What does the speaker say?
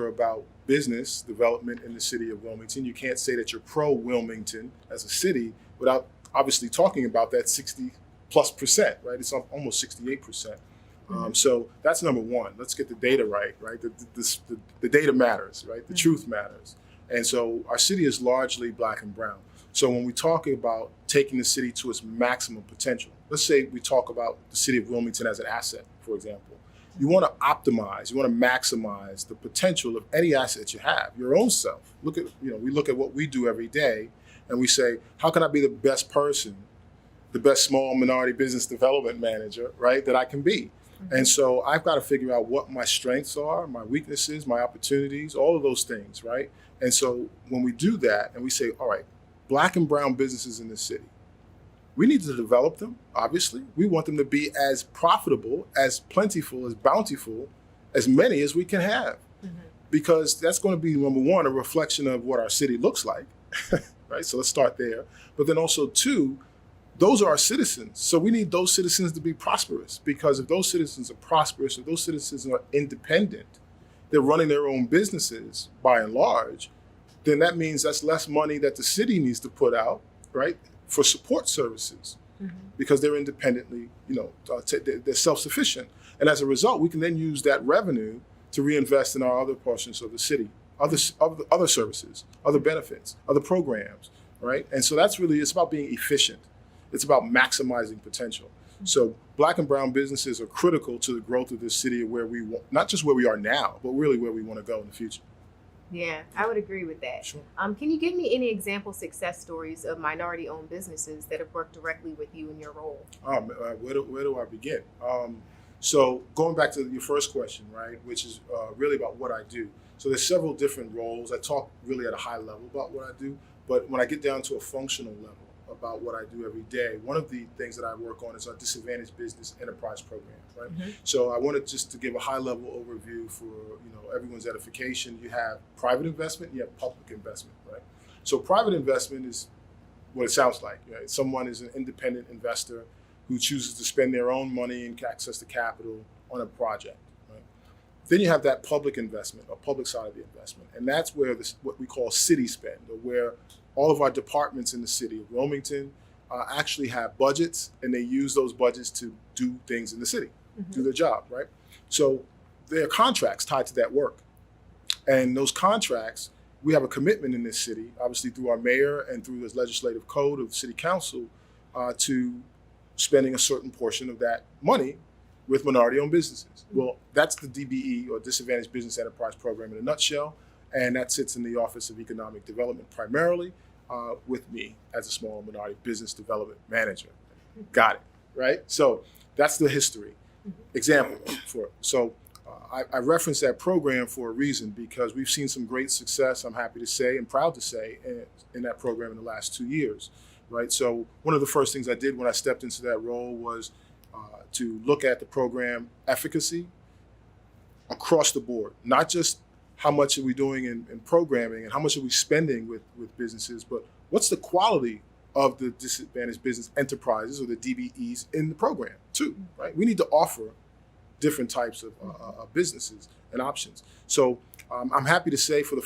about business development in the city of Wilmington, you can't say that you're pro Wilmington as a city without obviously talking about that 60+%, right? It's almost 68%. So that's number one. Let's get the data right? The data matters, right? The truth matters. And so our city is largely black and brown. So when we talk about taking the city to its maximum potential, let's say we talk about the city of Wilmington as an asset, for example. You want to optimize, you want to maximize the potential of any asset you have, your own self. We look at what we do every day and we say, how can I be the best person, the best small minority business development manager, right, that I can be? And so I've got to figure out what my strengths are, my weaknesses, my opportunities, all of those things, right? And so when we do that and we say, all right, black and brown businesses in the city, we need to develop them, obviously. We want them to be as profitable, as plentiful, as bountiful, as many as we can have. Because that's going to be, number one, a reflection of what our city looks like, right? So let's start there. But then also, two, those are our citizens. So we need those citizens to be prosperous, because if those citizens are prosperous, if those citizens are independent, they're running their own businesses by and large, then that means that's less money that the city needs to put out, right, for support services, because they're independently, they're self-sufficient. And as a result, we can then use that revenue to reinvest in our other portions of the city, other services, other benefits, other programs, right? And so it's about being efficient. It's about maximizing potential. So black and brown businesses are critical to the growth of this city, where we want, not just where we are now, but really where we want to go in the future. Yeah, I would agree with that. Sure. Can you give me any example success stories of minority-owned businesses that have worked directly with you in your role? Where do I begin? So going back to your first question, right, which is really about what I do. So there's several different roles. I talk really at a high level about what I do, but when I get down to a functional level about what I do every day, one of the things that I work on is our disadvantaged business enterprise program, right? So I wanted just to give a high level overview for everyone's edification. You have private investment, you have public investment, right? So private investment is what it sounds like. Right? Someone is an independent investor who chooses to spend their own money and access to capital on a project. Right? Then you have that public investment, or public side of the investment, and that's where what we call city spend, or where all of our departments in the city of Wilmington actually have budgets, and they use those budgets to do things in the city, do their job, right? So there are contracts tied to that work. And those contracts, we have a commitment in this city, obviously through our mayor and through this legislative code of the city council, to spending a certain portion of that money with minority-owned businesses. Well, that's the DBE, or Disadvantaged Business Enterprise Program, in a nutshell. And that sits in the Office of Economic Development primarily, with me as a small minority business development manager. Got it, right? So that's the history. Example for it. So I referenced that program for a reason, because we've seen some great success, I'm happy to say and proud to say, in that program in the last 2 years, right? So one of the first things I did when I stepped into that role was to look at the program efficacy across the board, not just how much are we doing in programming and how much are we spending with businesses, but what's the quality of the disadvantaged business enterprises, or the DBEs, in the program too, right? We need to offer different types of businesses and options. So I'm happy to say, for the first